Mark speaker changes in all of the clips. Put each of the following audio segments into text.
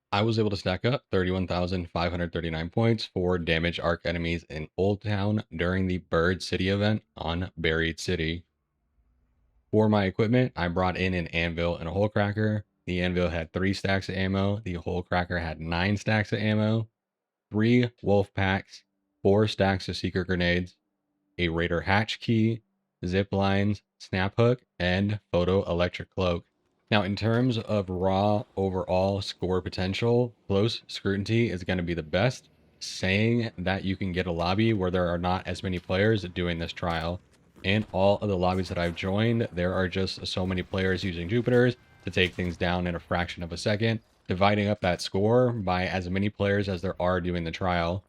Speaker 1: I was able to stack up 31,539 points for damage arc enemies in Old Town during the Bird City event on Buried City. For my equipment, I brought in an anvil and a Hullcracker. The anvil had 3 stacks of ammo. The Hullcracker had 9 stacks of ammo, 3 Wolfpacks, 4 stacks of secret grenades, a Raider hatch key, zip lines, snap hook, and photo electric cloak. Now, in terms of raw overall score potential, close scrutiny is going to be the best, saying that you can get a lobby where there are not as many players doing this trial. In all of the lobbies that I've joined, there are just so many players using Jupiters to take things down in a fraction of a second, dividing up that score by as many players as there are doing the trial.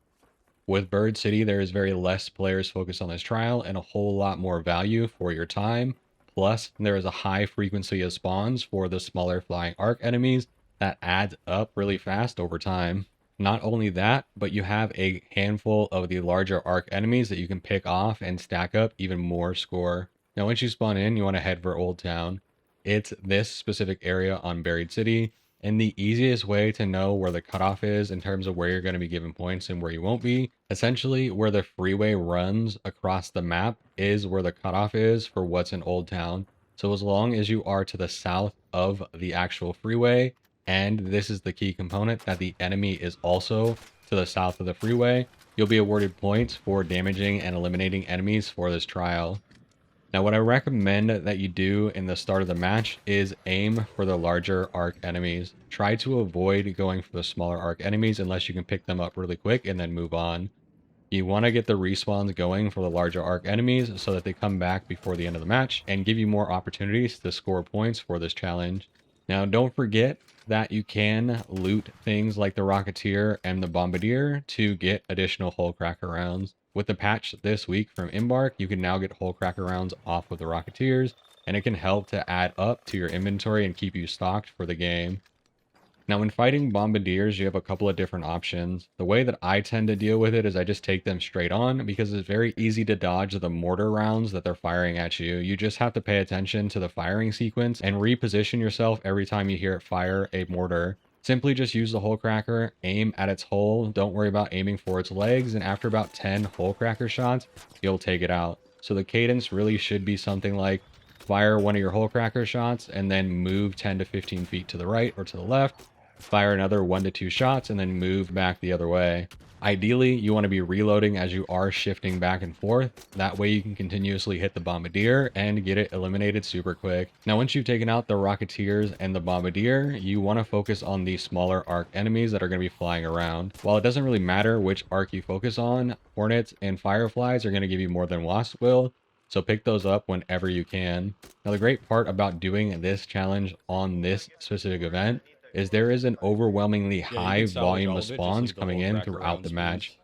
Speaker 1: With Bird City, there is very less players focused on this trial and a whole lot more value for your time. Plus, there is a high frequency of spawns for the smaller flying arc enemies that adds up really fast over time. Not only that, but you have a handful of the larger arc enemies that you can pick off and stack up even more score. Now, once you spawn in, you want to head for Old Town. It's this specific area on Buried City, and the easiest way to know where the cutoff is in terms of where you're going to be given points and where you won't be, essentially where the freeway runs across the map is where the cutoff is for what's in Old Town. So as long as you are to the south of the actual freeway, and this is the key component that the enemy is also to the south of the freeway, you'll be awarded points for damaging and eliminating enemies for this trial. Now, what I recommend that you do in the start of the match is aim for the larger arc enemies. Try to avoid going for the smaller arc enemies unless you can pick them up really quick and then move on. You want to get the respawns going for the larger arc enemies so that they come back before the end of the match and give you more opportunities to score points for this challenge. Now, don't forget that you can loot things like the Rocketeer and the Bombardier to get additional Hullcracker rounds. With the patch this week from Embark, you can now get Hullcracker rounds off with the Rocketeers, and it can help to add up to your inventory and keep you stocked for the game. Now, when fighting Bombardiers, you have a couple of different options. The way that I tend to deal with it is I just take them straight on because it's very easy to dodge the mortar rounds that they're firing at you. You just have to pay attention to the firing sequence and reposition yourself every time you hear it fire a mortar. Simply just use the Hullcracker, aim at its hull, don't worry about aiming for its legs, and after about 10 Hullcracker shots, you'll take it out. So the cadence really should be something like fire one of your Hullcracker shots and then move 10 to 15 feet to the right or to the left, fire another 1 to 2 shots, and then move back the other way. Ideally, you want to be reloading as you are shifting back and forth. That way you can continuously hit the Bombardier and get it eliminated super quick. Now, once you've taken out the Rocketeers and the Bombardier, you want to focus on the smaller arc enemies that are going to be flying around. While it doesn't really matter which arc you focus on, Hornets and Fireflies are going to give you more than Wasps will, so pick those up whenever you can. Now, the great part about doing this challenge on this specific event is there is an overwhelmingly
Speaker 2: Yeah, you
Speaker 1: high
Speaker 2: can salvage
Speaker 1: volume
Speaker 2: all
Speaker 1: of
Speaker 2: of it. Just
Speaker 1: spawns
Speaker 2: leave the
Speaker 1: coming
Speaker 2: whole
Speaker 1: in
Speaker 2: cracker
Speaker 1: throughout the
Speaker 2: rounds,
Speaker 1: match.
Speaker 2: please.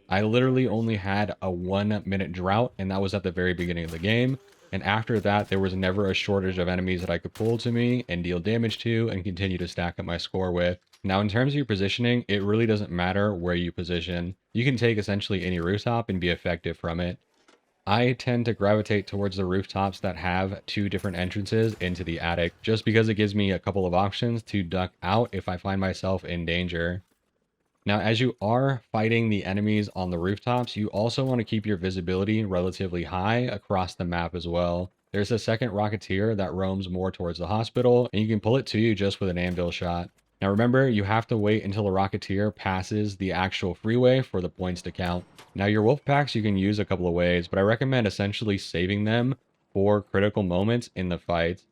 Speaker 1: I literally only had a 1 minute drought, and that was at the very beginning of the game. And after that, there was never a shortage of enemies that I could pull to me and deal damage to and continue to stack up my score with. Now, in terms of your positioning, it really doesn't matter where you position. You can take essentially any rooftop and be effective from it. I tend to gravitate towards the rooftops that have 2 different entrances into the attic, just because it gives me a couple of options to duck out if I find myself in danger. Now, as you are fighting the enemies on the rooftops, you also want to keep your visibility relatively high across the map as well. There's a second Rocketeer that roams more towards the hospital, and you can pull it to you just with an anvil shot. Now remember, you have to wait until the Rocketeer passes the actual freeway for the points to count. Now your Wolfpacks you can use a couple of ways, but I recommend essentially saving them for critical moments in the fight.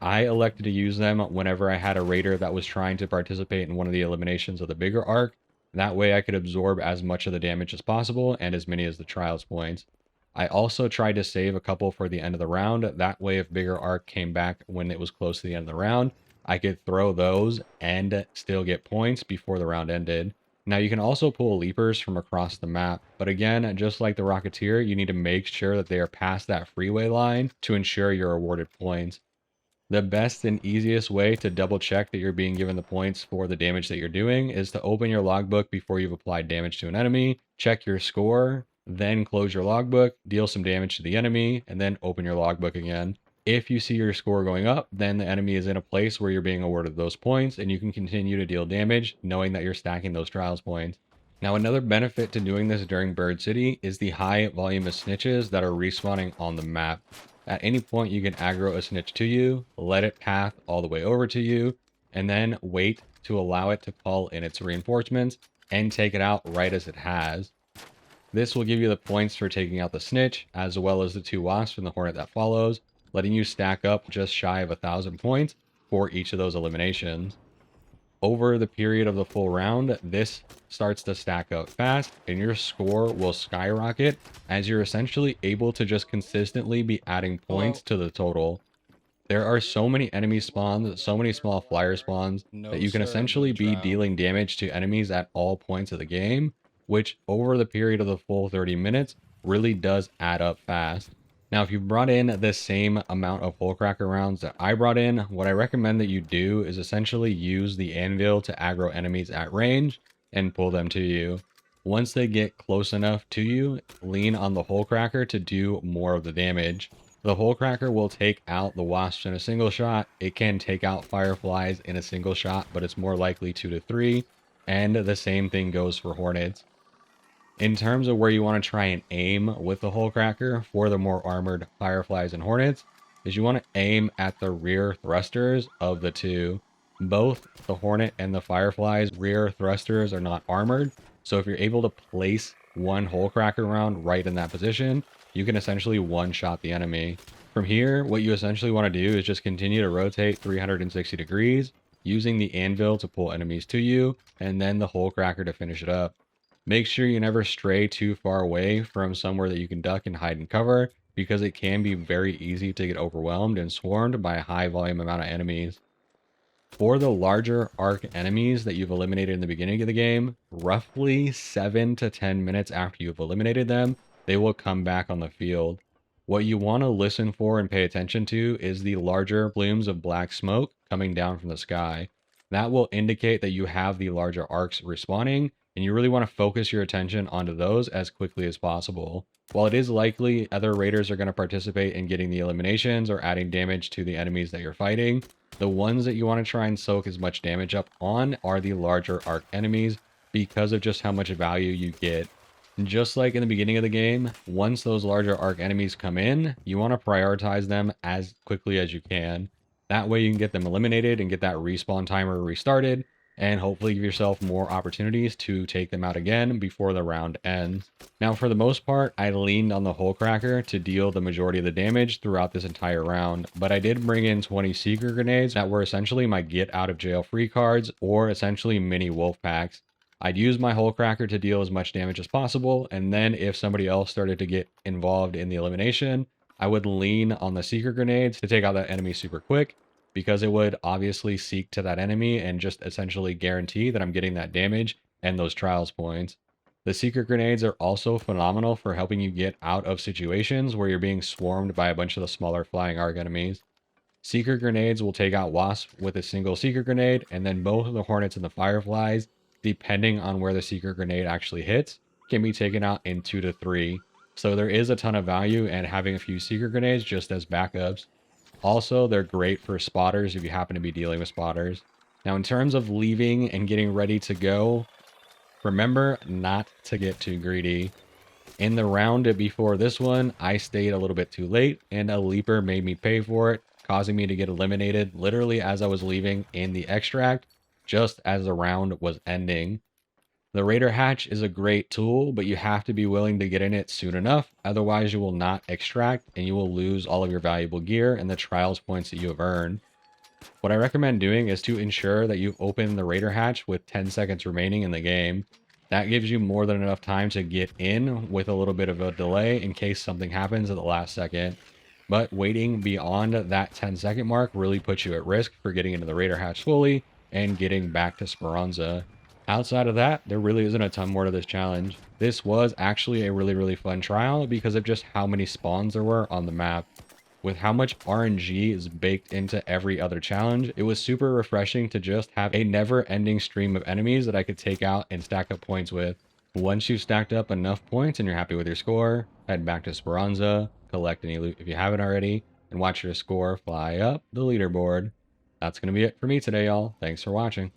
Speaker 1: I elected to use them whenever I had a raider that was trying to participate in one of the eliminations of the bigger arc. That way I could absorb as much of the damage as possible and as many as the trials points. I also tried to save a couple for the end of the round. That way if bigger arc came back when it was close to the end of the round, I could throw those and still get points before the round ended. Now you can also pull leapers from across the map, but again, just like the Rocketeer, you need to make sure that they are past that freeway line to ensure you're awarded points. The best and easiest way to double check that you're being given the points for the damage that you're doing is to open your logbook before you've applied damage to an enemy, check your score, then close your logbook, deal some damage to the enemy, and then open your logbook again. If you see your score going up, then the enemy is in a place where you're being awarded those points and you can continue to deal damage knowing that you're stacking those trials points. Now, another benefit to doing this during Bird City is the high volume of snitches that are respawning on the map. At any point, you can aggro a snitch to you, let it path all the way over to you, and then wait to allow it to call in its reinforcements and take it out right as it has. This will give you the points for taking out the snitch, as well as the 2 wasps and the hornet that follows, letting you stack up just shy of 1,000 points for each of those eliminations. Over the period of the full round, this starts to stack up fast and your score will skyrocket as you're essentially able to just consistently be adding points to the total. There are so many enemy spawns, so many small flyer spawns that you can essentially be dealing damage to enemies at all points of the game, which over the period of the full 30 minutes really does add up fast. Now, if you brought in the same amount of Hullcracker rounds that I brought in, what I recommend that you do is essentially use the anvil to aggro enemies at range and pull them to you. Once they get close enough to you, lean on the Hullcracker to do more of the damage. The Hullcracker will take out the wasps in a single shot. It can take out fireflies in a single shot, but it's more likely 2 to 3. And the same thing goes for hornets. In terms of where you want to try and aim with the Hullcracker for the more armored fireflies and hornets, is you want to aim at the rear thrusters of the two. Both the hornet and the fireflies rear thrusters are not armored, so if you're able to place one Hullcracker round right in that position, you can essentially one-shot the enemy. From here, what you essentially want to do is just continue to rotate 360 degrees, using the anvil to pull enemies to you, and then the Hullcracker to finish it up. Make sure you never stray too far away from somewhere that you can duck and hide and cover, because it can be very easy to get overwhelmed and swarmed by a high volume amount of enemies. For the larger arc enemies that you've eliminated in the beginning of the game, roughly 7 to 10 minutes after you've eliminated them, they will come back on the field. What you want to listen for and pay attention to is the larger plumes of black smoke coming down from the sky. That will indicate that you have the larger arcs respawning, and you really want to focus your attention onto those as quickly as possible. While it is likely other raiders are going to participate in getting the eliminations or adding damage to the enemies that you're fighting, the ones that you want to try and soak as much damage up on are the larger arc enemies because of just how much value you get. Just like in the beginning of the game, once those larger arc enemies come in, you want to prioritize them as quickly as you can. That way you can get them eliminated and get that respawn timer restarted, and hopefully give yourself more opportunities to take them out again before the round ends. Now, for the most part, I leaned on the Hullcracker to deal the majority of the damage throughout this entire round, but I did bring in 20 Seeker Grenades that were essentially my get out of jail free cards, or essentially mini Wolfpacks. I'd use my Hullcracker to deal as much damage as possible, and then if somebody else started to get involved in the elimination, I would lean on the Seeker Grenades to take out that enemy super quick, because it would obviously seek to that enemy and just essentially guarantee that I'm getting that damage and those trials points. The Seeker Grenades are also phenomenal for helping you get out of situations where you're being swarmed by a bunch of the smaller flying arc enemies. Seeker Grenades will take out wasps with a single Seeker Grenade, and then both of the hornets and the fireflies, depending on where the Seeker Grenade actually hits, can be taken out in 2 to 3. So there is a ton of value in having a few Seeker Grenades just as backups. Also, they're great for spotters if you happen to be dealing with spotters. Now, in terms of leaving and getting ready to go, remember not to get too greedy. In the round before this one, I stayed a little bit too late, and a leaper made me pay for it, causing me to get eliminated literally as I was leaving in the extract, just as the round was ending. The Raider Hatch is a great tool, but you have to be willing to get in it soon enough. Otherwise, you will not extract and you will lose all of your valuable gear and the trials points that you have earned. What I recommend doing is to ensure that you open the Raider Hatch with 10 seconds remaining in the game. That gives you more than enough time to get in with a little bit of a delay in case something happens at the last second. But waiting beyond that 10-second mark really puts you at risk for getting into the Raider Hatch fully and getting back to Speranza. Outside of that, there really isn't a ton more to this challenge. This was actually a really fun trial because of just how many spawns there were on the map. With how much RNG is baked into every other challenge, it was super refreshing to just have a never-ending stream of enemies that I could take out and stack up points with. Once you've stacked up enough points and you're happy with your score, head back to Speranza, collect any loot if you haven't already, and watch your score fly up the leaderboard. That's going to be it for me today, y'all. Thanks for watching.